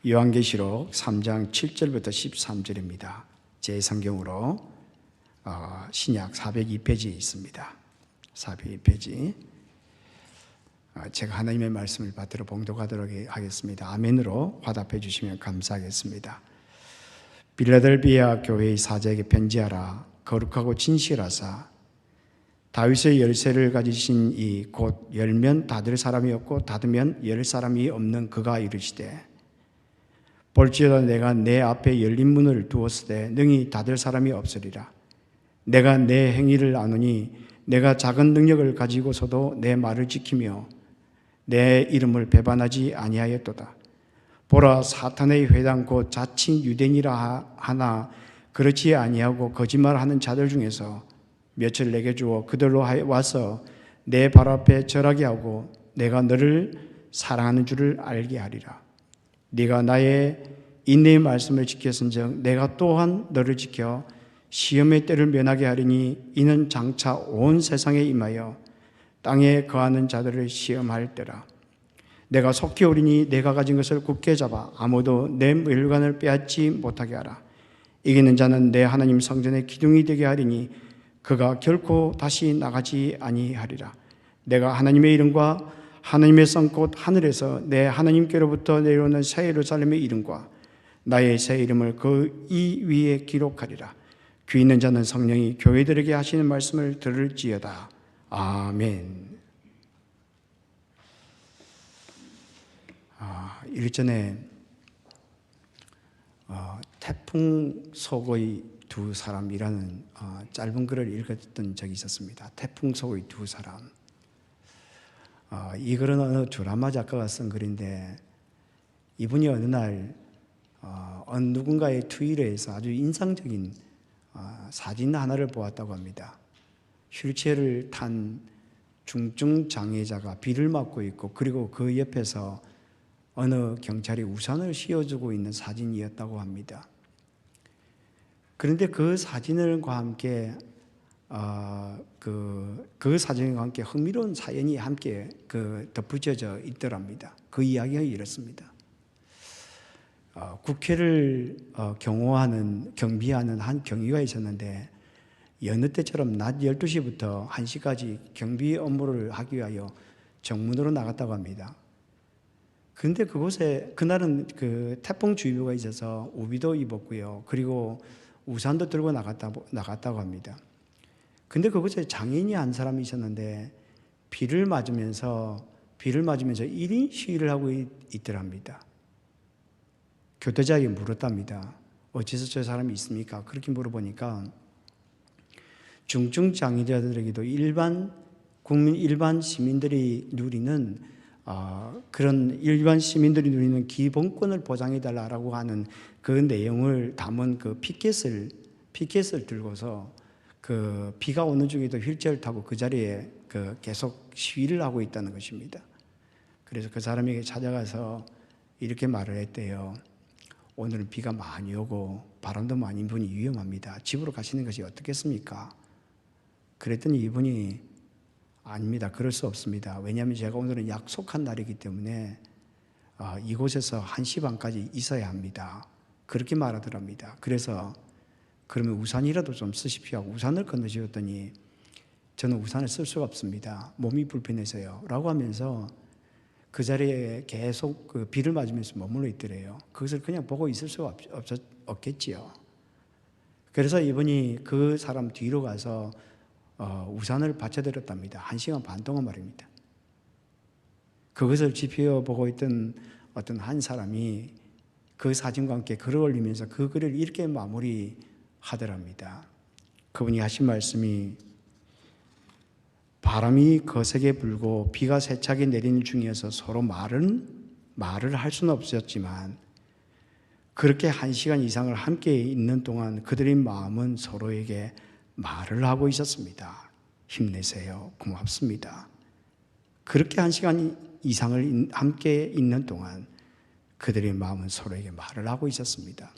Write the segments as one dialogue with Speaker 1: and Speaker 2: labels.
Speaker 1: 요한계시록 3장 7절부터 13절입니다. 제 성경으로 신약 402페이지에 있습니다. 402페이지. 제가 하나님의 말씀을 받들어 봉독하도록 하겠습니다. 아멘으로 화답해 주시면 감사하겠습니다. 빌라델비아 교회의 사자에게 편지하라. 거룩하고 진실하사 다윗의 열쇠를 가지신 이 곧 열면 닫을 사람이 없고 닫으면 열 사람이 없는 그가 이르시되 볼지어다 내가 내 앞에 열린 문을 두었으되 능히 닫을 사람이 없으리라. 내가 내 행위를 아노니 내가 작은 능력을 가지고서도 내 말을 지키며 내 이름을 배반하지 아니하였도다. 보라, 사탄의 회당 곧 자칭 유대인이라 하나 그렇지 아니하고 거짓말하는 자들 중에서 몇을 내게 주어 그들로 와서 내 발 앞에 절하게 하고 내가 너를 사랑하는 줄을 알게 하리라. 네가 나의 인내의 말씀을 지켰은즉 내가 또한 너를 지켜 시험의 때를 면하게 하리니 이는 장차 온 세상에 임하여 땅에 거하는 자들을 시험할 때라. 내가 속히 오리니 내가 가진 것을 굳게 잡아 아무도 내 물건을 빼앗지 못하게 하라. 이기는 자는 내 하나님 성전의 기둥이 되게 하리니 그가 결코 다시 나가지 아니하리라. 내가 하나님의 이름과 하나님의 성 곧 하늘에서 내 하나님께로부터 내려오는 새 예루살렘의 이름과 나의 새 이름을 그 이 위에 기록하리라. 귀 있는 자는 성령이 교회들에게 하시는 말씀을 들을지어다. 아멘. 일전에 태풍 속의 두 사람이라는 짧은 글을 읽었던 적이 있었습니다. 태풍 속의 두 사람. 이 글은 어느 드라마 작가가 쓴 글인데 이분이 어느 날 어느 누군가의 트위터에서 아주 인상적인 사진 하나를 보았다고 합니다. 휠체어를 탄 중증 장애자가 비를 맞고 있고 그리고 그 옆에서 어느 경찰이 우산을 씌워주고 있는 사진이었다고 합니다. 그런데 그 사진과 함께 그 사진과 함께 흥미로운 사연이 함께 덧붙여져 있더랍니다. 그 이야기가 이렇습니다. 국회를 경비하는 한 경위가 있었는데 여느 때처럼 낮 12시부터 1시까지 경비 업무를 하기 위하여 정문으로 나갔다고 합니다. 그런데 그곳에 그날은 태풍주의보가 있어서 우비도 입었고요. 그리고 우산도 들고 나갔다고 합니다. 근데 그곳에 장애인이 한 사람이 있었는데 비를 맞으면서 1인 시위를 하고 있더랍니다. 교대자에게 물었답니다. 어째서 저 사람이 있습니까? 그렇게 물어보니까 중증 장애자들에게도 일반 시민들이 누리는 그런 일반 시민들이 누리는 기본권을 보장해달라고 하는 그 내용을 담은 그 피켓을 들고서 비가 오는 중에도 휠체어를 타고 그 자리에 계속 시위를 하고 있다는 것입니다. 그래서 그 사람에게 찾아가서 이렇게 말을 했대요. 오늘은 비가 많이 오고 바람도 많이 부니 위험합니다. 집으로 가시는 것이 어떻겠습니까? 그랬더니 이분이 아닙니다. 그럴 수 없습니다. 왜냐하면 제가 오늘은 약속한 날이기 때문에 이곳에서 1시 반까지 있어야 합니다. 그렇게 말하더랍니다. 그래서 그러면 우산이라도 좀 쓰십시오 하고 우산을 건네주었더니 저는 우산을 쓸 수가 없습니다. 몸이 불편해서요. 라고 하면서 그 자리에 계속 비를 맞으면서 머물러 있더래요. 그것을 그냥 보고 있을 수가 없겠지요. 그래서 이분이 그 사람 뒤로 가서 우산을 받쳐드렸답니다. 1시간 반 동안 말입니다. 그것을 지켜보고 있던 어떤 한 사람이 그 사진과 함께 글을 올리면서 그 글을 이렇게 마무리하더랍니다. 그분이 하신 말씀이 바람이 거세게 불고 비가 세차게 내리는 중이어서 서로 말을 할 수는 없었지만 그렇게 1시간 이상을 함께 있는 동안 그들의 마음은 서로에게 말을 하고 있었습니다. 힘내세요. 고맙습니다. 그렇게 1시간 이상을 함께 있는 동안 그들의 마음은 서로에게 말을 하고 있었습니다.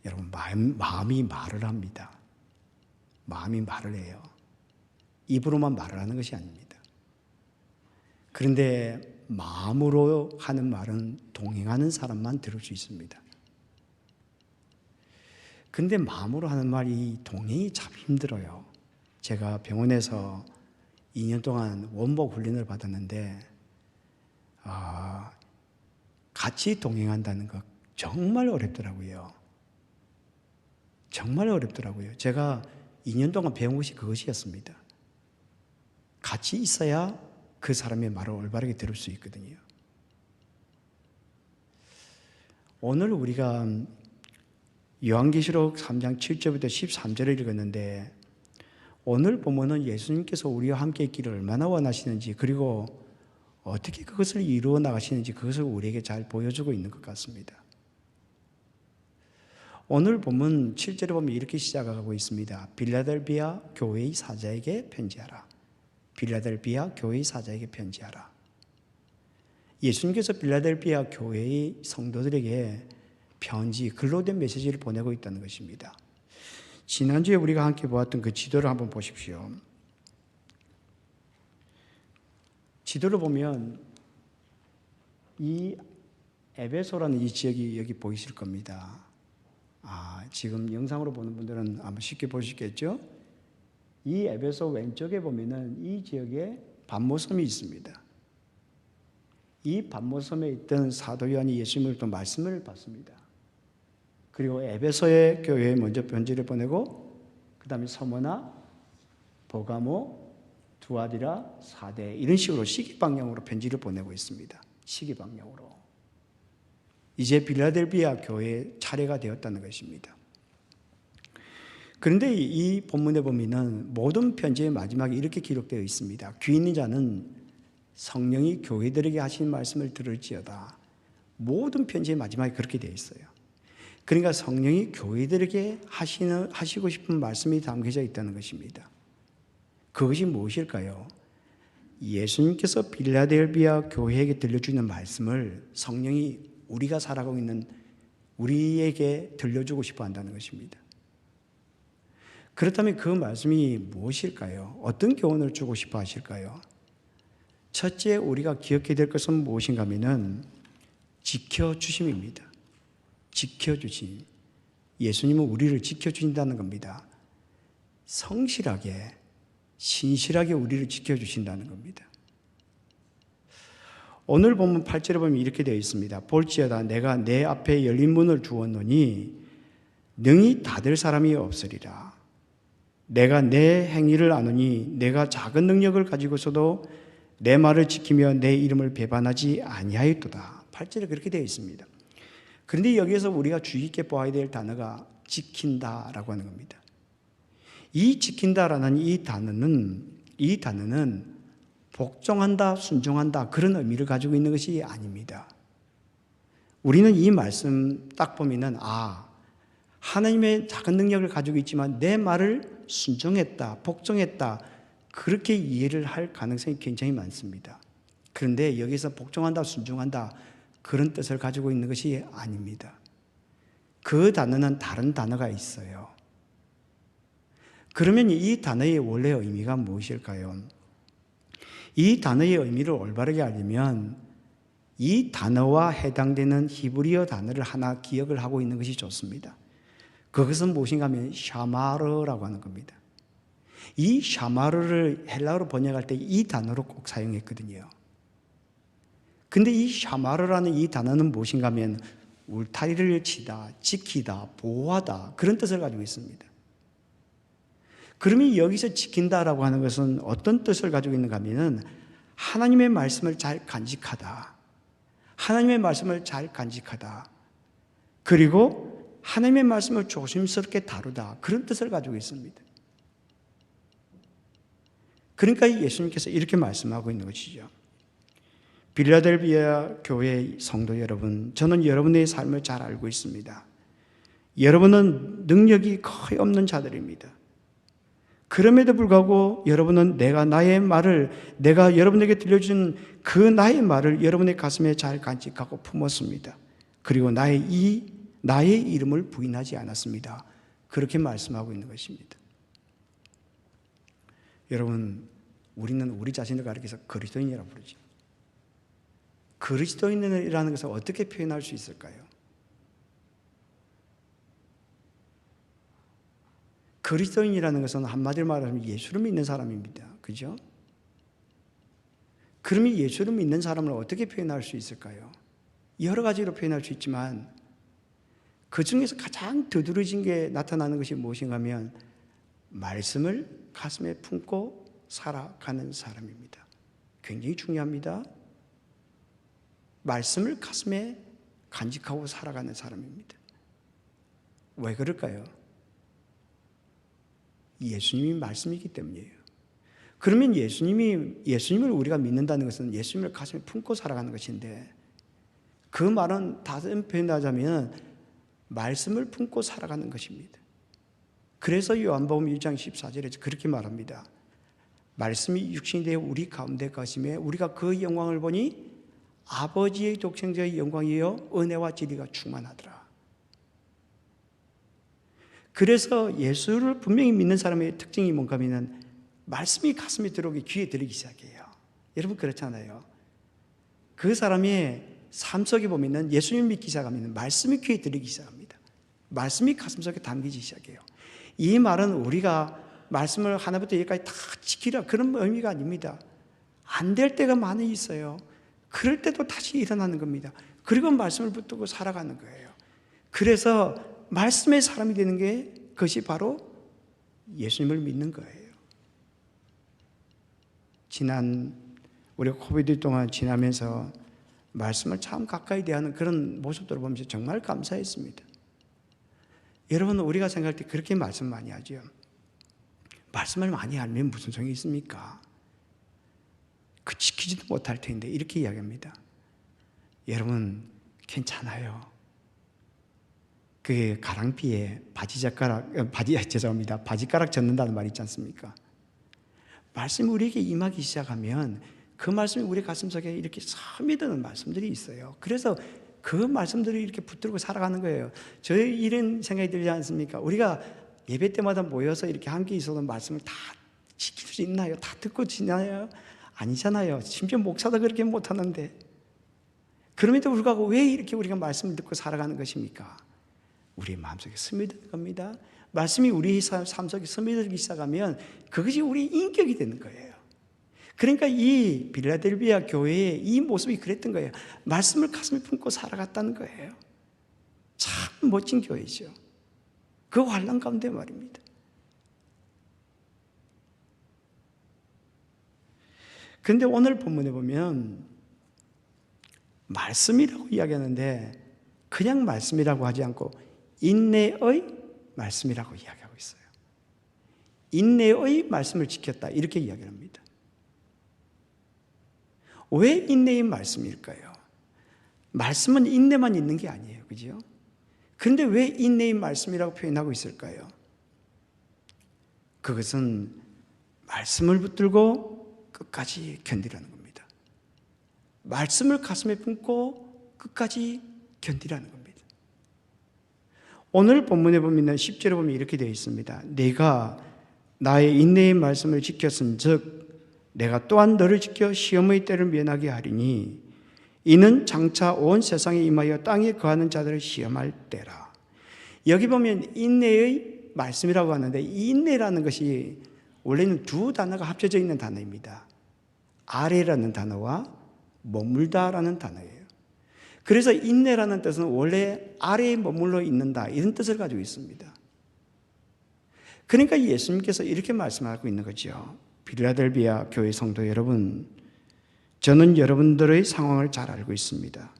Speaker 1: 여러분, 마음이 말을 합니다. 마음이 말을 해요. 입으로만 말을 하는 것이 아닙니다. 그런데 마음으로 하는 말은 동행하는 사람만 들을 수 있습니다. 근데 마음으로 하는 말이 동행이 참 힘들어요. 제가 병원에서 2년 동안 원복 훈련을 받았는데 같이 동행한다는 것 정말 어렵더라고요. 정말 어렵더라고요. 제가 2년 동안 배운 것이 그것이었습니다. 같이 있어야 그 사람의 말을 올바르게 들을 수 있거든요. 오늘 우리가 요한계시록 3장 7절부터 13절을 읽었는데 오늘 보면은 예수님께서 우리와 함께 있기를 얼마나 원하시는지 그리고 어떻게 그것을 이루어 나가시는지 그것을 우리에게 잘 보여주고 있는 것 같습니다. 오늘 본문 7절에 보면 이렇게 시작하고 있습니다. 빌라델비아 교회의 사자에게 편지하라. 빌라델비아 교회의 사자에게 편지하라. 예수님께서 빌라델비아 교회의 성도들에게 편지, 글로 된 메시지를 보내고 있다는 것입니다. 지난주에 우리가 함께 보았던 그 지도를 한번 보십시오. 지도를 보면 이 에베소라는 이 지역이 여기 보이실 겁니다. 지금 영상으로 보는 분들은 아마 쉽게 보시겠죠? 이 에베소 왼쪽에 보면은 이 지역에 반모섬이 있습니다. 이 반모섬에 있던 사도 요한이 예수님을 또 말씀을 받습니다. 그리고 에베소의 교회에 먼저 편지를 보내고 그 다음에 서머나, 보가모, 두아디라, 사대 이런 식으로 시기 방향으로 편지를 보내고 있습니다. 시기 방향으로. 이제 빌라델비아 교회의 차례가 되었다는 것입니다. 그런데 이 본문에 보면은 모든 편지의 마지막에 이렇게 기록되어 있습니다. 귀 있는 자는 성령이 교회들에게 하신 말씀을 들을지어다. 모든 편지의 마지막에 그렇게 되어 있어요. 그러니까 성령이 교회들에게 하시고 싶은 말씀이 담겨져 있다는 것입니다. 그것이 무엇일까요? 예수님께서 빌라델비아 교회에게 들려주는 말씀을 성령이 우리가 살아가고 있는 우리에게 들려주고 싶어 한다는 것입니다. 그렇다면 그 말씀이 무엇일까요? 어떤 교훈을 주고 싶어 하실까요? 첫째, 우리가 기억해야 될 것은 무엇인가 하면은 지켜주심입니다. 지켜주심. 예수님은 우리를 지켜주신다는 겁니다. 성실하게, 신실하게 우리를 지켜주신다는 겁니다. 오늘 보면 8절에 보면 이렇게 되어 있습니다. 볼지어다 내가 내 앞에 열린 문을 주었노니 능히 닫을 사람이 없으리라. 내가 내 행위를 아노니 내가 작은 능력을 가지고서도 내 말을 지키며 내 이름을 배반하지 아니하였도다. 8절에 그렇게 되어 있습니다. 그런데 여기에서 우리가 주의 깊게 보아야 될 단어가 지킨다라고 하는 겁니다. 이 지킨다라는 이 단어는 복종한다, 순종한다 그런 의미를 가지고 있는 것이 아닙니다. 우리는 이 말씀 딱 보면은 하나님의 작은 능력을 가지고 있지만 내 말을 순종했다, 복종했다 그렇게 이해를 할 가능성이 굉장히 많습니다. 그런데 여기서 복종한다, 순종한다 그런 뜻을 가지고 있는 것이 아닙니다. 그 단어는 다른 단어가 있어요. 그러면 이 단어의 원래 의미가 무엇일까요? 이 단어의 의미를 올바르게 알려면 이 단어와 해당되는 히브리어 단어를 하나 기억을 하고 있는 것이 좋습니다. 그것은 무엇인가 하면 샤마르라고 하는 겁니다. 이 샤마르를 헬라어로 번역할 때 이 단어로 꼭 사용했거든요. 근데 이 샤마르라는 이 단어는 무엇인가 하면 울타리를 치다, 지키다, 보호하다 그런 뜻을 가지고 있습니다. 그러면 여기서 지킨다라고 하는 것은 어떤 뜻을 가지고 있는가 하면 하나님의 말씀을 잘 간직하다. 하나님의 말씀을 잘 간직하다. 그리고 하나님의 말씀을 조심스럽게 다루다. 그런 뜻을 가지고 있습니다. 그러니까 예수님께서 이렇게 말씀하고 있는 것이죠. 빌라델비아 교회 성도 여러분, 저는 여러분의 삶을 잘 알고 있습니다. 여러분은 능력이 거의 없는 자들입니다. 그럼에도 불구하고 여러분은 내가 여러분에게 들려준 그 나의 말을 여러분의 가슴에 잘 간직하고 품었습니다. 그리고 나의 이름을 부인하지 않았습니다. 그렇게 말씀하고 있는 것입니다. 여러분, 우리는 우리 자신을 가리켜서 그리스도인이라고 부르죠. 그리스도인이라는 것을 어떻게 표현할 수 있을까요? 그리스도인이라는 것은 한마디로 말하면 예수를 믿는 사람입니다. 그죠? 그러면 예수를 믿는 사람을 어떻게 표현할 수 있을까요? 여러 가지로 표현할 수 있지만 그 중에서 가장 두드러진 게 나타나는 것이 무엇인가 하면 말씀을 가슴에 품고 살아가는 사람입니다. 굉장히 중요합니다. 말씀을 가슴에 간직하고 살아가는 사람입니다. 왜 그럴까요? 예수님이 말씀이기 때문이에요. 그러면 예수님을 우리가 믿는다는 것은 예수님을 가슴에 품고 살아가는 것인데 그 말은 다른 표현을 하자면 말씀을 품고 살아가는 것입니다. 그래서 요한복음 1장 14절에 그렇게 말합니다. 말씀이 육신이 되어 우리 가운데 가심에 우리가 그 영광을 보니 아버지의 독생자의 영광이요 은혜와 진리가 충만하더라. 그래서 예수를 분명히 믿는 사람의 특징이 뭔가 하면 말씀이 가슴에 들어오기 귀에 들리기 시작해요. 여러분 그렇잖아요. 그 사람의 삶 속에 보면 예수님 믿기 시작하면 말씀이 귀에 들리기 시작합니다. 말씀이 가슴속에 담기기 시작해요. 이 말은 우리가 말씀을 하나부터 열까지 다 지키라 그런 의미가 아닙니다. 안 될 때가 많이 있어요. 그럴 때도 다시 일어나는 겁니다. 그리고 말씀을 붙들고 살아가는 거예요. 그래서 말씀의 사람이 되는 게 그것이 바로 예수님을 믿는 거예요. 우리가 코비드 동안 지나면서 말씀을 참 가까이 대하는 그런 모습들을 보면서 정말 감사했습니다. 여러분 우리가 생각할 때 그렇게 말씀 많이 하죠. 말씀을 많이 알면 무슨 소용이 있습니까? 그 지키지도 못할 텐데 이렇게 이야기합니다. 여러분 괜찮아요. 그 가랑비에 바지가락 젖는다는 말이 있지 않습니까? 말씀이 우리에게 임하기 시작하면 그 말씀이 우리 가슴속에 이렇게 스며드는 말씀들이 있어요. 그래서 그 말씀들을 이렇게 붙들고 살아가는 거예요. 저희 이런 생각이 들지 않습니까? 우리가 예배 때마다 모여서 이렇게 함께 있어도 말씀을 다 지킬 수 있나요? 다 듣고 지나요? 아니잖아요. 심지어 목사도 그렇게 못하는데 그럼에도 불구하고 왜 이렇게 우리가 말씀을 듣고 살아가는 것입니까? 우리 마음속에 스며드는 겁니다. 말씀이 우리 삶 속에 스며들기 시작하면 그것이 우리 인격이 되는 거예요. 그러니까 이 빌라델비아 교회의 이 모습이 그랬던 거예요. 말씀을 가슴에 품고 살아갔다는 거예요. 참 멋진 교회죠. 그 환난 가운데 말입니다. 그런데 오늘 본문에 보면 말씀이라고 이야기하는데 그냥 말씀이라고 하지 않고 인내의 말씀이라고 이야기하고 있어요. 인내의 말씀을 지켰다 이렇게 이야기합니다. 왜 인내의 말씀일까요? 말씀은 인내만 있는 게 아니에요. 그죠? 그런데 왜 인내의 말씀이라고 표현하고 있을까요? 그것은 말씀을 붙들고 끝까지 견디라는 겁니다. 말씀을 가슴에 품고 끝까지 견디라는 겁니다. 오늘 본문에 보면 10절에 보면 이렇게 되어 있습니다. 내가 나의 인내의 말씀을 지켰은 즉 내가 또한 너를 지켜 시험의 때를 면하게 하리니 이는 장차 온 세상에 임하여 땅에 거하는 자들을 시험할 때라. 여기 보면 인내의 말씀이라고 하는데 이 인내라는 것이 원래는 두 단어가 합쳐져 있는 단어입니다. 아래라는 단어와 머물다라는 단어예요. 그래서 인내라는 뜻은 원래 아래에 머물러 있는다 이런 뜻을 가지고 있습니다. 그러니까 예수님께서 이렇게 말씀하고 있는 거죠. 빌라델비아 교회 성도 여러분, 저는 여러분들의 상황을 잘 알고 있습니다.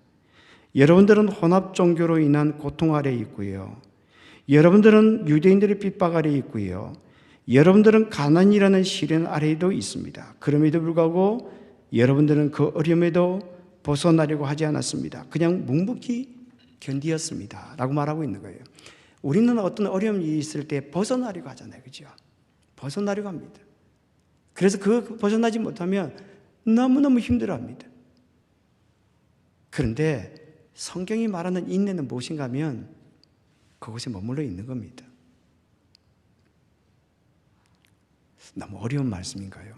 Speaker 1: 여러분들은 혼합 종교로 인한 고통 아래에 있고요. 여러분들은 유대인들의 핍박 아래에 있고요. 여러분들은 가난이라는 시련 아래에도 있습니다. 그럼에도 불구하고 여러분들은 그 어려움에도 벗어나려고 하지 않았습니다. 그냥 묵묵히 견디었습니다. 라고 말하고 있는 거예요. 우리는 어떤 어려움이 있을 때 벗어나려고 하잖아요. 그죠? 벗어나려고 합니다. 그래서 그 벗어나지 못하면 너무너무 힘들어합니다. 그런데 성경이 말하는 인내는 무엇인가 하면 그곳에 머물러 있는 겁니다. 너무 어려운 말씀인가요?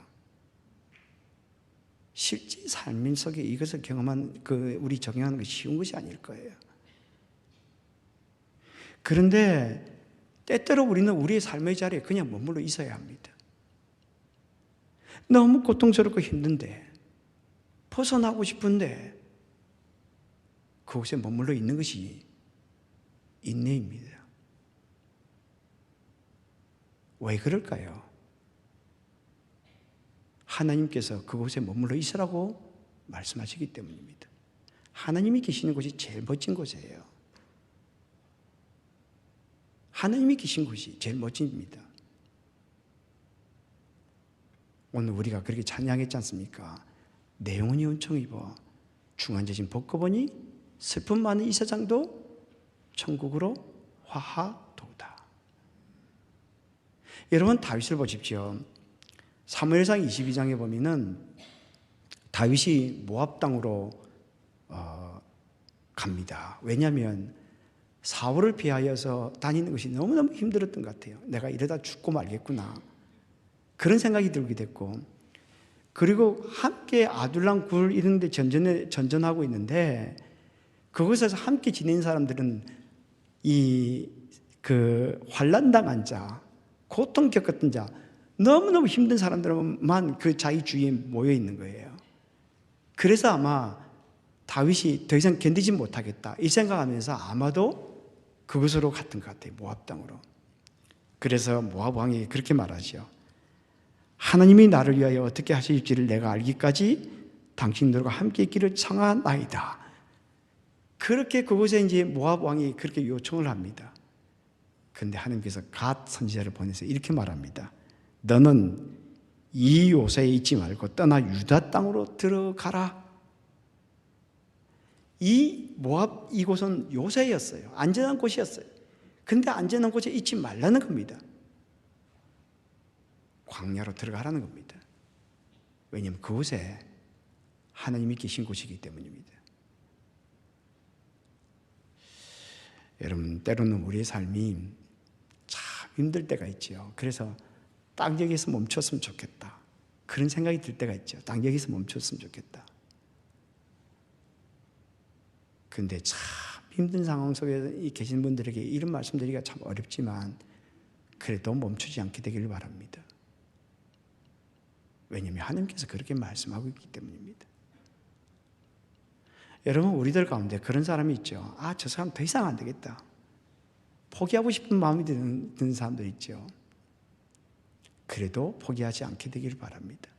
Speaker 1: 실제 삶 속에 이것을 경험한 우리 적용하는 것이 쉬운 것이 아닐 거예요. 그런데 때때로 우리는 우리의 삶의 자리에 그냥 머물러 있어야 합니다. 너무 고통스럽고 힘든데, 벗어나고 싶은데 그곳에 머물러 있는 것이 인내입니다. 왜 그럴까요? 하나님께서 그곳에 머물러 있으라고 말씀하시기 때문입니다. 하나님이 계시는 곳이 제일 멋진 곳이에요. 하나님이 계신 곳이 제일 멋집니다. 오늘 우리가 그렇게 찬양했지 않습니까? 내 영혼이 은총 입어 중환자진 벗겨보니 슬픔 많은 이 세상도 천국으로 화하도다. 여러분 다윗을 보십시오. 사무엘상 22장에 보면은 다윗이 모압 땅으로 갑니다. 왜냐하면 사울을 피하여서 다니는 것이 너무너무 힘들었던 것 같아요. 내가 이러다 죽고 말겠구나, 그런 생각이 들게 됐고, 그리고 함께 아둘람 굴 이런 데 전전하고 있는데, 그곳에서 함께 지낸 사람들은 환난 당한 자, 고통 겪었던 자, 너무너무 힘든 사람들만 그 자기 주위에 모여 있는 거예요. 그래서 아마 다윗이 더 이상 견디지 못하겠다 이 생각하면서 아마도 그곳으로 갔던 것 같아요. 모압 땅으로. 그래서 모압 왕이 그렇게 말하죠. 하나님이 나를 위하여 어떻게 하실지를 내가 알기까지 당신들과 함께 있기를 청하나이다. 그렇게 그곳에 이제 모압 왕이 그렇게 요청을 합니다. 그런데 하나님께서 갓 선지자를 보내서 이렇게 말합니다. 너는 이 요새에 있지 말고 떠나 유다 땅으로 들어가라. 이 모압 이곳은 요새였어요. 안전한 곳이었어요. 근데 안전한 곳에 있지 말라는 겁니다. 광야로 들어가라는 겁니다. 왜냐하면 그곳에 하나님이 계신 곳이기 때문입니다. 여러분, 때로는 우리의 삶이 참 힘들 때가 있죠. 그래서 딱 여기서 멈췄으면 좋겠다, 그런 생각이 들 때가 있죠. 딱 여기서 멈췄으면 좋겠다. 그런데 참 힘든 상황 속에 계신 분들에게 이런 말씀드리기가 참 어렵지만 그래도 멈추지 않게 되기를 바랍니다. 왜냐하면 하나님께서 그렇게 말씀하고 있기 때문입니다. 여러분, 우리들 가운데 그런 사람이 있죠. 저 사람 더 이상 안 되겠다, 포기하고 싶은 마음이 드는 사람들 있죠. 그래도 포기하지 않게 되기를 바랍니다.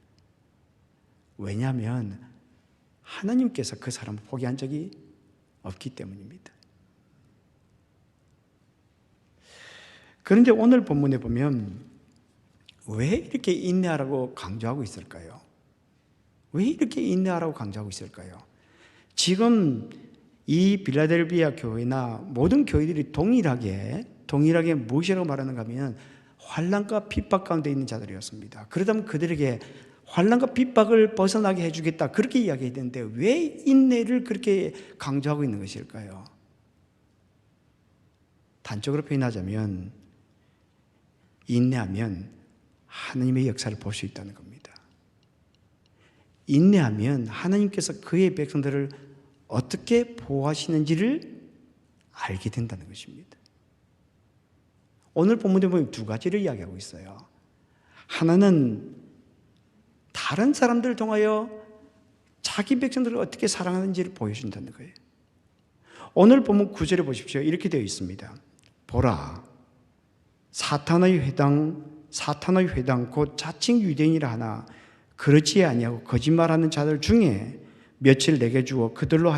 Speaker 1: 왜냐하면 하나님께서 그 사람을 포기한 적이 없기 때문입니다. 그런데 오늘 본문에 보면 왜 이렇게 인내하라고 강조하고 있을까요? 왜 이렇게 인내하라고 강조하고 있을까요? 지금 이 빌라델비아 교회나 모든 교회들이 동일하게 무엇이라고 말하는가 하면 환난과 핍박 가운데 있는 자들이었습니다. 그러다면 그들에게 환난과 핍박을 벗어나게 해주겠다, 그렇게 이야기했는데 왜 인내를 그렇게 강조하고 있는 것일까요? 단적으로 표현하자면 인내하면 하나님의 역사를 볼 수 있다는 겁니다. 인내하면 하나님께서 그의 백성들을 어떻게 보호하시는지를 알게 된다는 것입니다. 오늘 본문에 보면 두 가지를 이야기하고 있어요. 하나는 다른 사람들을 통하여 자기 백성들을 어떻게 사랑하는지를 보여준다는 거예요. 오늘 본문 9절에 보십시오. 이렇게 되어 있습니다. 보라, 사탄의 회당 곧 자칭 유대인이라 하나 그렇지 아니하고 거짓말하는 자들 중에 며칠 내게 주어 그들로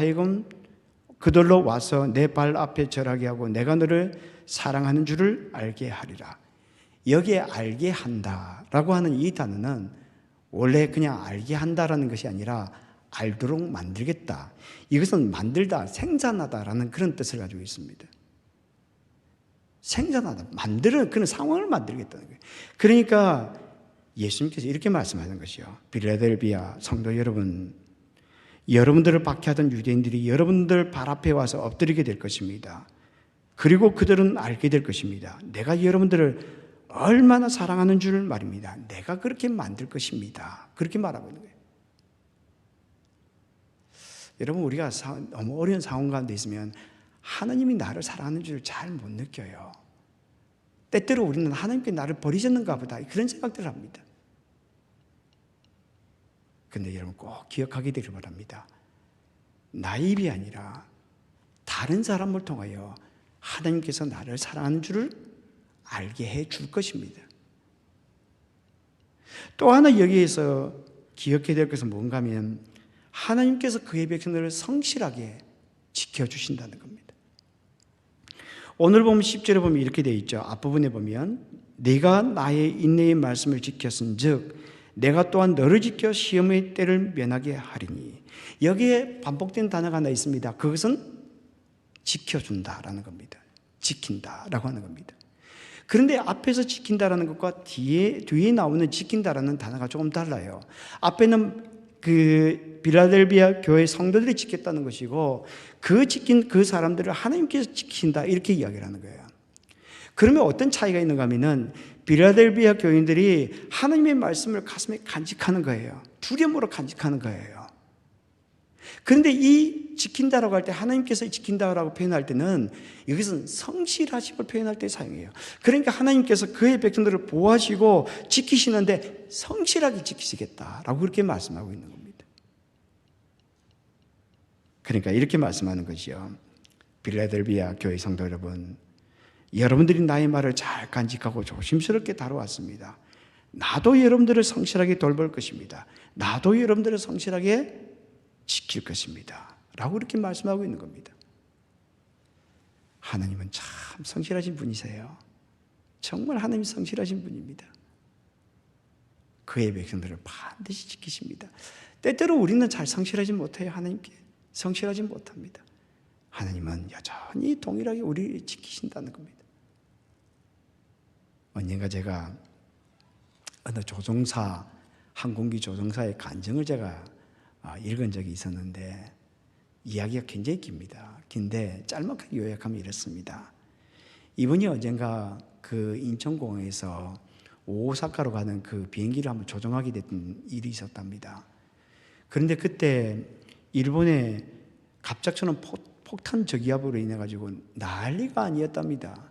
Speaker 1: 와서 내 발 앞에 절하게 하고 내가 너를 사랑하는 줄을 알게 하리라. 여기에 알게 한다라고 하는 이 단어는 원래 그냥 알게 한다라는 것이 아니라 알도록 만들겠다, 이것은 만들다, 생산하다라는 그런 뜻을 가지고 있습니다. 생산하다, 만드는 그런 상황을 만들겠다는 거예요. 그러니까 예수님께서 이렇게 말씀하는 것이요. 빌라델비아 성도 여러분, 여러분들을 박해하던 유대인들이 여러분들 발 앞에 와서 엎드리게 될 것입니다. 그리고 그들은 알게 될 것입니다. 내가 여러분들을 얼마나 사랑하는 줄 말입니다. 내가 그렇게 만들 것입니다. 그렇게 말하고 있는 거예요. 여러분, 우리가 너무 어려운 상황 가운데 있으면 하나님이 나를 사랑하는 줄 잘 못 느껴요. 때때로 우리는 하나님께 나를 버리셨는가 보다 그런 생각들을 합니다. 그런데 여러분 꼭 기억하게 되길 바랍니다. 나의 입이 아니라 다른 사람을 통하여 하나님께서 나를 사랑하는 줄을 알게 해 줄 것입니다. 또 하나 여기에서 기억해야 될 것은 뭔가 하면 하나님께서 그의 백성들을 성실하게 지켜주신다는 겁니다. 오늘 보면 10절에 보면 이렇게 되어 있죠. 앞부분에 보면 내가 나의 인내의 말씀을 지켰은즉 내가 또한 너를 지켜 시험의 때를 면하게 하리니. 여기에 반복된 단어가 하나 있습니다. 그것은 지켜준다라는 겁니다. 지킨다라고 하는 겁니다. 그런데 앞에서 지킨다라는 것과 뒤에 나오는 지킨다라는 단어가 조금 달라요. 앞에는 그 빌라델비아 교회 성도들이 지켰다는 것이고 지킨 그 사람들을 하나님께서 지킨다 이렇게 이야기를 하는 거예요. 그러면 어떤 차이가 있는가 하면은 빌라델비아 교인들이 하나님의 말씀을 가슴에 간직하는 거예요. 두려움으로 간직하는 거예요. 그런데 이 지킨다라고 할 때 하나님께서 지킨다라고 표현할 때는 여기서는 성실하심을 표현할 때 사용해요. 그러니까 하나님께서 그의 백성들을 보호하시고 지키시는데 성실하게 지키시겠다라고 그렇게 말씀하고 있는 겁니다. 그러니까 이렇게 말씀하는 것이요. 빌라델비아 교회 성도 여러분, 여러분들이 나의 말을 잘 간직하고 조심스럽게 다뤄왔습니다. 나도 여러분들을 성실하게 돌볼 것입니다. 나도 여러분들을 성실하게 지킬 것입니다. 라고 이렇게 말씀하고 있는 겁니다. 하나님은 참 성실하신 분이세요. 정말 하나님이 성실하신 분입니다. 그의 백성들을 반드시 지키십니다. 때때로 우리는 잘 성실하지 못해요. 하나님께 성실하지 못합니다. 하나님은 여전히 동일하게 우리를 지키신다는 겁니다. 언젠가 제가 어느 조종사, 항공기 조종사의 간증을 제가 읽은 적이 있었는데 이야기가 굉장히 깁니다. 긴데 짤막하게 요약하면 이렇습니다. 이분이 언젠가 그 인천공항에서 오사카로 가는 그 비행기를 한번 조종하게 됐던 일이 있었답니다. 그런데 그때 일본의 갑작스러운 폭탄 저기압으로 인해 가지고 난리가 아니었답니다.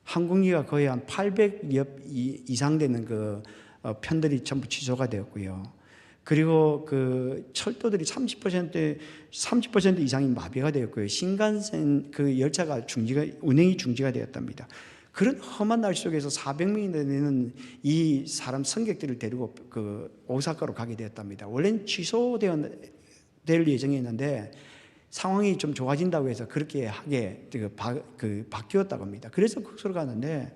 Speaker 1: 항공기가 거의 한 800여 이상 되는 그 편들이 전부 취소가 되었고요. 그리고 그 철도들이 30% 이상이 마비가 되었고요. 신간센 그 열차가 운행이 중지가 되었답니다. 그런 험한 날씨 속에서 400명이 되는 이 사람 승객들을 데리고 그 오사카로 가게 되었답니다. 원래는 취소될 예정이었는데 상황이 좀 좋아진다고 해서 그렇게 하게 바뀌었다고 합니다. 그래서 그곳으로 가는데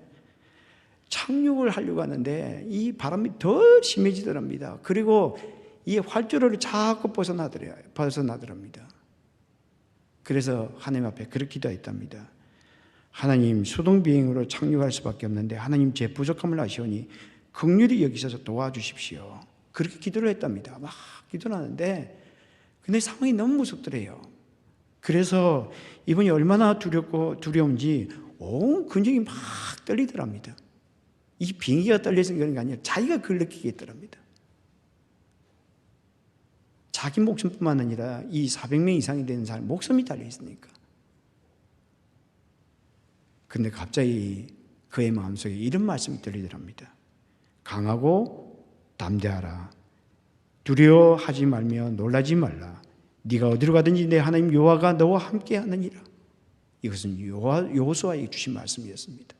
Speaker 1: 착륙을 하려고 하는데 이 바람이 더 심해지더랍니다. 그리고 이 활주로를 자꾸 벗어나더랍니다. 그래서 하나님 앞에 그렇게 기도했답니다. 하나님, 수동비행으로 착륙할 수밖에 없는데 하나님 제 부족함을 아시오니 긍휼히 여기셔서 도와주십시오. 그렇게 기도를 했답니다. 막 기도를 하는데 근데 상황이 너무 무섭더래요. 그래서 이분이 얼마나 두려운지 온 근육이 막 떨리더랍니다. 이 비행기가 떨려서 그런 게 아니라 자기가 그걸 느끼겠더랍니다. 자기 목숨뿐만 아니라 이 400명 이상이 되는 사람 목숨이 달려 있으니까. 그런데 갑자기 그의 마음속에 이런 말씀이 들리더랍니다. 강하고 담대하라. 두려워하지 말며 놀라지 말라. 네가 어디로 가든지 내 하나님 여호와가 너와 함께 하느니라. 이것은 여호수아에게 주신 말씀이었습니다.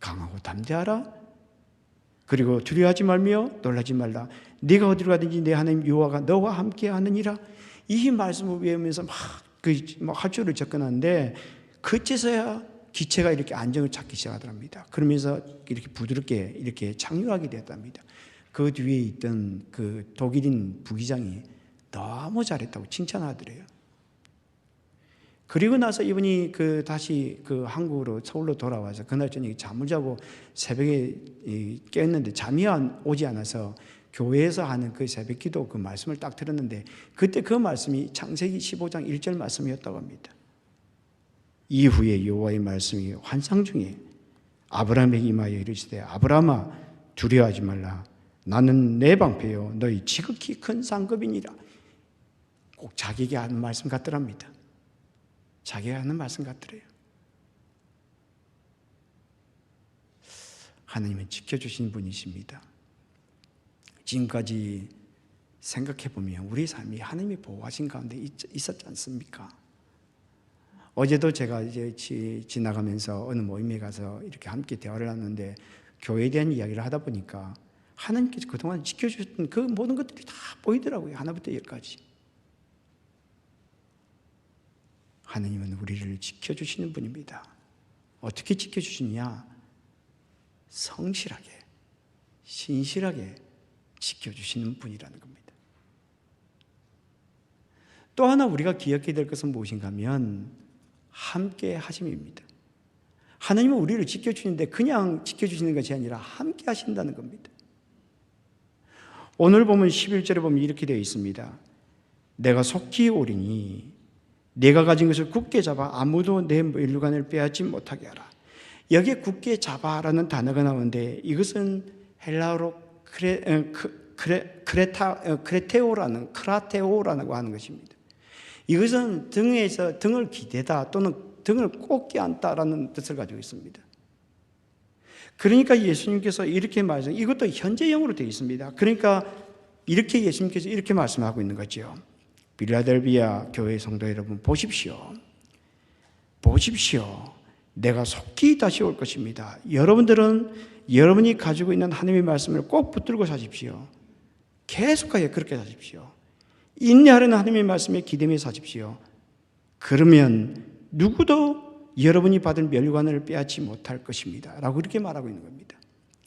Speaker 1: 강하고 담대하라. 그리고 두려워하지 말며 놀라지 말라. 네가 어디로 가든지 내 하나님 여호와가 너와 함께 하느니라. 이 말씀을 외우면서 막 활주로를 접근하는데 그때서야 기체가 이렇게 안정을 찾기 시작하더랍니다. 그러면서 이렇게 부드럽게 이렇게 착륙하게 되었답니다. 그 뒤에 있던 그 독일인 부기장이 너무 잘했다고 칭찬하더래요. 그리고 나서 이분이 다시 한국으로 서울로 돌아와서 그날 저녁에 잠을 자고 새벽에 깼는데 잠이 오지 않아서 교회에서 하는 그 새벽 기도 그 말씀을 딱 들었는데 그때 그 말씀이 창세기 15장 1절 말씀이었다고 합니다. 이후에 여호와의 말씀이 환상 중에 아브라함에게 임하여 이르시되 아브라함아 두려워하지 말라. 나는 내 방패요 너희 지극히 큰 상급이니라. 꼭 자기에게 하는 말씀 같더랍니다. 자기가 하는 말씀 같더래요. 하나님은 지켜주신 분이십니다. 지금까지 생각해보면 우리 삶이 하나님이 보호하신 가운데 있었지 않습니까? 어제도 제가 이제 지나가면서 어느 모임에 가서 이렇게 함께 대화를 하는데 교회에 대한 이야기를 하다 보니까 하나님께서 그동안 지켜주셨던 그 모든 것들이 다 보이더라고요. 하나부터 열까지. 하나님은 우리를 지켜주시는 분입니다. 어떻게 지켜주시냐? 성실하게, 신실하게 지켜주시는 분이라는 겁니다. 또 하나 우리가 기억해야 될 것은 무엇인가 하면 함께 하심입니다. 하나님은 우리를 지켜주시는데 그냥 지켜주시는 것이 아니라 함께 하신다는 겁니다. 오늘 보면 11절에 보면 이렇게 되어 있습니다. 내가 속히 오리니 내가 가진 것을 굳게 잡아 아무도 내 멸류관을 빼앗지 못하게 하라. 여기에 굳게 잡아라는 단어가 나오는데 이것은 헬라어로 크라테오라고 하는 것입니다. 이것은 등에서 등을 기대다 또는 등을 꽂게 안다라는 뜻을 가지고 있습니다. 그러니까 예수님께서 이렇게 말씀, 이것도 현재형으로 되어 있습니다. 그러니까 이렇게 예수님께서 이렇게 말씀하고 있는 거죠. 빌라델비아 교회 성도 여러분, 보십시오. 내가 속히 다시 올 것입니다. 여러분들은 여러분이 가지고 있는 하나님의 말씀을 꼭 붙들고 사십시오. 계속하여 그렇게 사십시오. 인내하려는 하나님의 말씀에 기대며 사십시오. 그러면 누구도 여러분이 받은 멸관을 빼앗지 못할 것입니다. 라고 이렇게 말하고 있는 겁니다.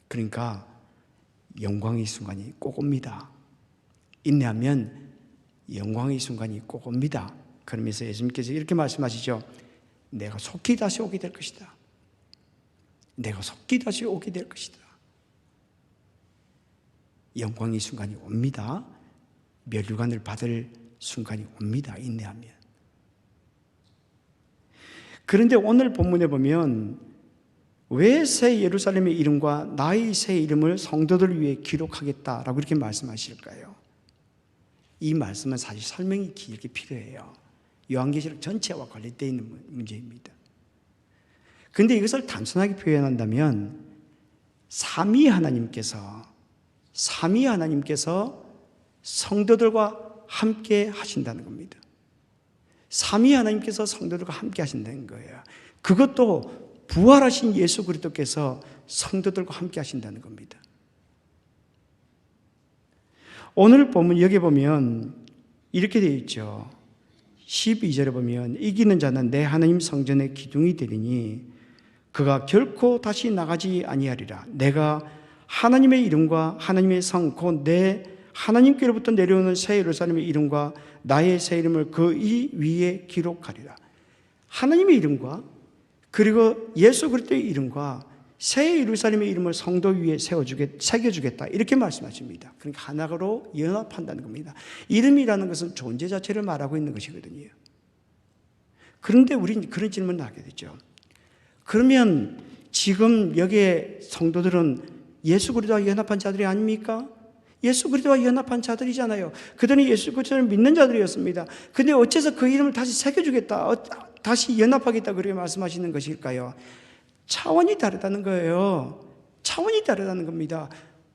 Speaker 1: 그러니까 영광의 순간이 꼭 옵니다. 인내하면 영광의 순간이 꼭 옵니다. 그러면서 예수님께서 이렇게 말씀하시죠. 내가 속히 다시 오게 될 것이다. 내가 속히 다시 오게 될 것이다. 영광의 순간이 옵니다. 멸류관을 받을 순간이 옵니다. 인내하면. 그런데 오늘 본문에 보면 왜 새 예루살렘의 이름과 나의 새 이름을 성도들 위해 기록하겠다라고 이렇게 말씀하실까요? 이 말씀은 사실 설명이 길게 필요해요. 요한계시록 전체와 관련되어 있는 문제입니다. 그런데 이것을 단순하게 표현한다면 삼위 하나님께서 성도들과 함께 하신다는 겁니다. 삼위 하나님께서 성도들과 함께 하신다는 거예요. 그것도 부활하신 예수 그리스도께서 성도들과 함께 하신다는 겁니다. 오늘 보면 여기 보면 이렇게 되어 있죠. 12절에 보면 이기는 자는 내 하나님 성전의 기둥이 되리니 그가 결코 다시 나가지 아니하리라. 내가 하나님의 이름과 하나님의 성 곧 내 하나님께로부터 내려오는 새 예루살렘의 이름과 나의 새 이름을 그 이 위에 기록하리라. 하나님의 이름과 그리고 예수 그리스도의 이름과 새 예루살렘의 이름을 성도 위에 새겨주겠다 이렇게 말씀하십니다. 그러니까 하나로 연합한다는 겁니다. 이름이라는 것은 존재 자체를 말하고 있는 것이거든요. 그런데 우리는 그런 질문을 하게 되죠. 그러면 지금 여기에 성도들은 예수 그리스도와 연합한 자들이 아닙니까? 예수 그리스도와 연합한 자들이잖아요. 그들은 예수 그리스도를 믿는 자들이었습니다. 근데 어째서 그 이름을 다시 새겨주겠다, 다시 연합하겠다 그렇게 말씀하시는 것일까요? 차원이 다르다는 거예요. 차원이 다르다는 겁니다.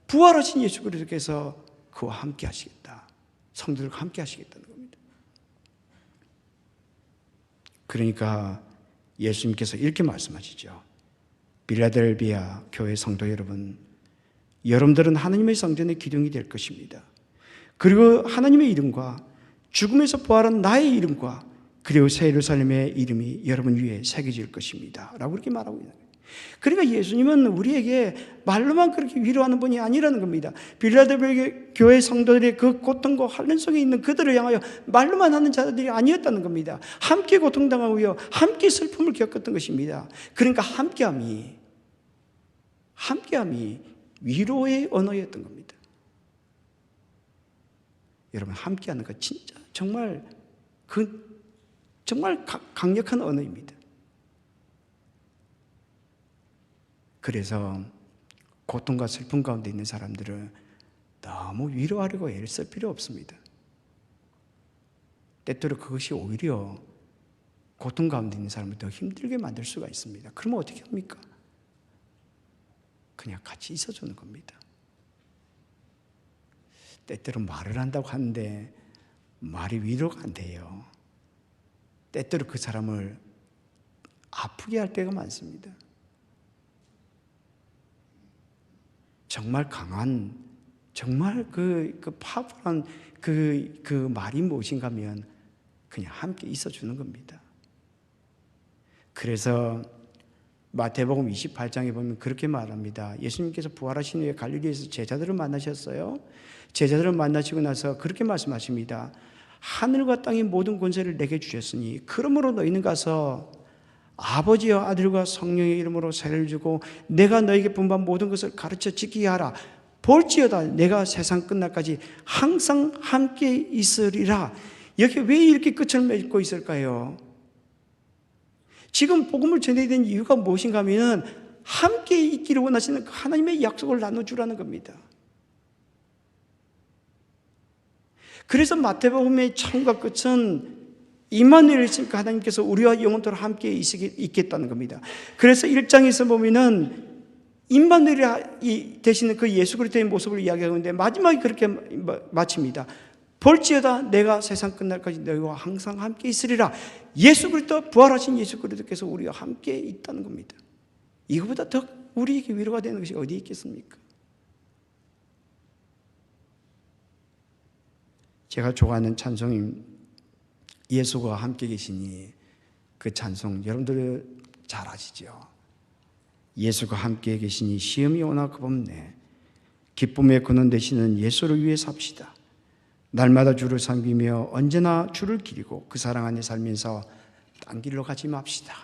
Speaker 1: 부활하신 예수 그리스도께서 그와 함께 하시겠다. 성도들과 함께 하시겠다는 겁니다. 그러니까 예수님께서 이렇게 말씀하시죠. 빌라델비아 교회 성도 여러분, 여러분들은 하나님의 성전의 기둥이 될 것입니다. 그리고 하나님의 이름과 죽음에서 부활한 나의 이름과 그리고 새 예루살렘의 이름이 여러분 위에 새겨질 것입니다. 라고 이렇게 말하고 있는 거예요. 그러니까 예수님은 우리에게 말로만 그렇게 위로하는 분이 아니라는 겁니다. 빌라델비아 교회 성도들의 그 고통과 환난 속에 있는 그들을 향하여 말로만 하는 자들이 아니었다는 겁니다. 함께 고통당하고요, 함께 슬픔을 겪었던 것입니다. 그러니까 함께함이 위로의 언어였던 겁니다. 여러분, 함께하는 것 진짜 정말 강력한 언어입니다. 그래서 고통과 슬픔 가운데 있는 사람들은 너무 위로하려고 애를 쓸 필요 없습니다. 때때로 그것이 오히려 고통 가운데 있는 사람을 더 힘들게 만들 수가 있습니다. 그러면 어떻게 합니까? 그냥 같이 있어주는 겁니다. 때때로 말을 한다고 하는데 말이 위로가 안 돼요. 때때로 그 사람을 아프게 할 때가 많습니다. 정말 강한, 정말 그 파워한 그 말이 무엇인가 하면 그냥 함께 있어주는 겁니다. 그래서 마태복음 28장에 보면 그렇게 말합니다. 예수님께서 부활하신 후에 갈릴리에서 제자들을 만나셨어요. 제자들을 만나시고 나서 그렇게 말씀하십니다. 하늘과 땅의 모든 권세를 내게 주셨으니 그러므로 너희는 가서 아버지와 아들과 성령의 이름으로 세례를 주고 내가 너에게 분부한 모든 것을 가르쳐 지키게 하라. 볼지어다 내가 세상 끝날까지 항상 함께 있으리라. 여기 왜 이렇게 끝을 맺고 있을까요? 지금 복음을 전해야 되는 이유가 무엇인가 하면 함께 있기를 원하시는 하나님의 약속을 나눠주라는 겁니다. 그래서 마태복음의 처음과 끝은 임마누엘 있으니까 하나님께서 우리와 영원토록 함께 있겠다는 겁니다. 그래서 1장에서 보면은 임마누엘이 되시는 그 예수 그리스도의 모습을 이야기하는데 마지막에 그렇게 마칩니다. 볼지어다 내가 세상 끝날까지 너희와 항상 함께 있으리라. 예수 그리스도, 부활하신 예수 그리스도께서 우리와 함께 있다는 겁니다. 이거보다 더 우리에게 위로가 되는 것이 어디 있겠습니까? 제가 좋아하는 찬송이 예수가 함께 계시니, 그 찬송 여러분들 잘 아시죠? 예수가 함께 계시니 시험이 오나 겁없네. 기쁨의 근원 되시는 예수를 위해 삽시다. 날마다 주를 섬기며 언제나 주를 기리고 그 사랑 안에 살면서 딴 길로 가지 맙시다.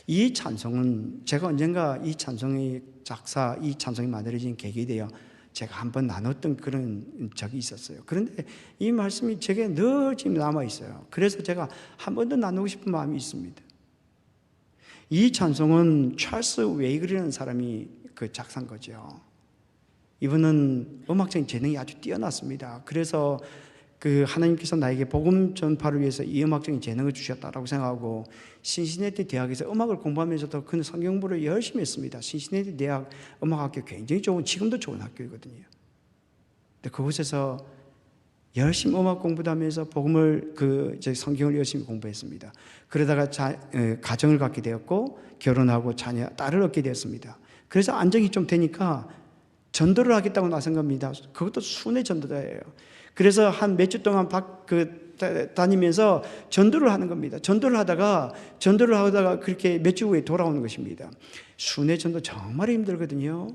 Speaker 1: 이 찬송은 제가 언젠가 이 찬송이 만들어진 계기에 대해 제가 한번 나눴던 그런 적이 있었어요. 그런데 이 말씀이 제게 늘 지금 남아있어요. 그래서 제가 한 번 더 나누고 싶은 마음이 있습니다. 이 찬송은 찰스 웨이글이라는 사람이 작사한 거죠. 이분은 음악적인 재능이 아주 뛰어났습니다. 그래서 하나님께서 나에게 복음 전파를 위해서 이 음악적인 재능을 주셨다라고 생각하고 신시내티 대학에서 음악을 공부하면서도 그는 성경 공부를 열심히 했습니다. 신시내티 대학 음악학교 굉장히 지금도 좋은 학교이거든요. 근데 그곳에서 열심히 음악 공부도 하면서 복음을 성경을 열심히 공부했습니다. 그러다가 가정을 갖게 되었고 결혼하고 딸을 얻게 되었습니다. 그래서 안정이 좀 되니까 전도를 하겠다고 나선 겁니다. 그것도 순회 전도자예요. 그래서 한 몇 주 동안 다니면서 전도를 하는 겁니다. 전도를 하다가 그렇게 몇 주 후에 돌아오는 것입니다. 순회 전도 정말 힘들거든요.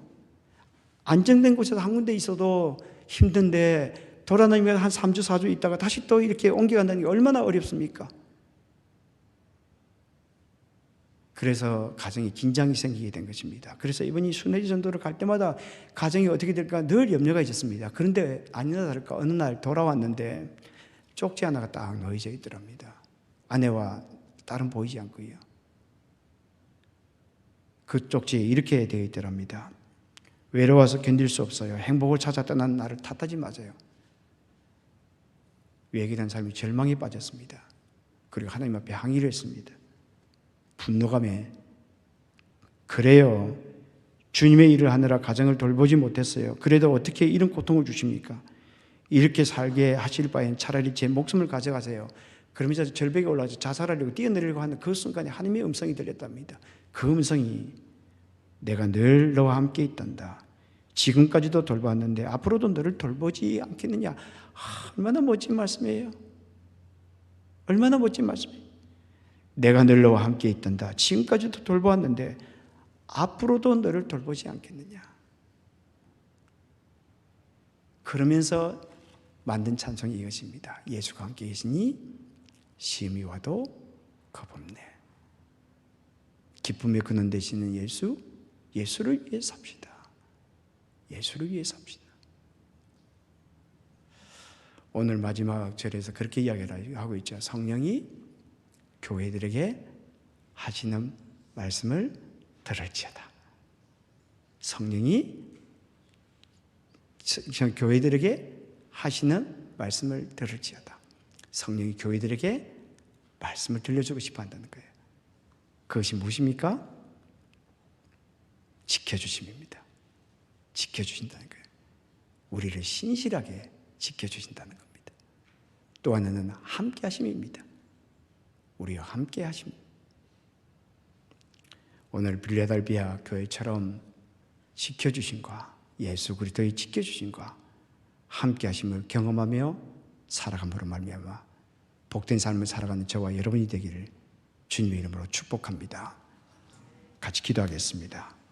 Speaker 1: 안정된 곳에서 한 군데 있어도 힘든데 돌아다니면 한 3주, 4주 있다가 다시 또 이렇게 옮겨간다는 게 얼마나 어렵습니까? 그래서 가정에 긴장이 생기게 된 것입니다. 그래서 이분이 순회지 전도를 갈 때마다 가정이 어떻게 될까 늘 염려가 있었습니다. 그런데 아니나 다를까 어느 날 돌아왔는데 쪽지 하나가 딱 놓여져 있더랍니다. 아내와 딸은 보이지 않고요. 그 쪽지에 이렇게 되어 있더랍니다. 외로워서 견딜 수 없어요. 행복을 찾아 떠난 나를 탓하지 마세요. 외계된 삶이 절망에 빠졌습니다. 그리고 하나님 앞에 항의를 했습니다. 분노감에 그래요. 주님의 일을 하느라 가정을 돌보지 못했어요. 그래도 어떻게 이런 고통을 주십니까? 이렇게 살게 하실 바엔 차라리 제 목숨을 가져가세요. 그러면서 절벽에 올라가서 자살하려고 뛰어내리려고 하는 그 순간에 하나님의 음성이 들렸답니다. 그 음성이 내가 늘 너와 함께 있단다. 지금까지도 돌봤는데 앞으로도 너를 돌보지 않겠느냐. 얼마나 멋진 말씀이에요. 얼마나 멋진 말씀이에요. 내가 늘 너와 함께 있단다. 지금까지도 돌보았는데 앞으로도 너를 돌보지 않겠느냐. 그러면서 만든 찬송이 이것입니다. 예수가 함께 계시니 시험이 와도 겁없네. 기쁨의 근원 되시는 예수를 위해 삽시다. 예수를 위해 삽시다. 오늘 마지막 절에서 그렇게 이야기를 하고 있죠. 성령이 교회들에게 하시는 말씀을 들을지어다. 성령이 교회들에게 하시는 말씀을 들을지어다. 성령이 교회들에게 말씀을 들려주고 싶어 한다는 거예요. 그것이 무엇입니까? 지켜주심입니다. 지켜주신다는 거예요. 우리를 신실하게 지켜주신다는 겁니다. 또 하나는 함께 하심입니다. 우리와 함께 하심. 오늘 빌라델비아 교회처럼 지켜주심과 예수 그리스도의 지켜주심과 함께 하심을 경험하며 살아감으로 말미암아 복된 삶을 살아가는 저와 여러분이 되기를 주님의 이름으로 축복합니다. 같이 기도하겠습니다.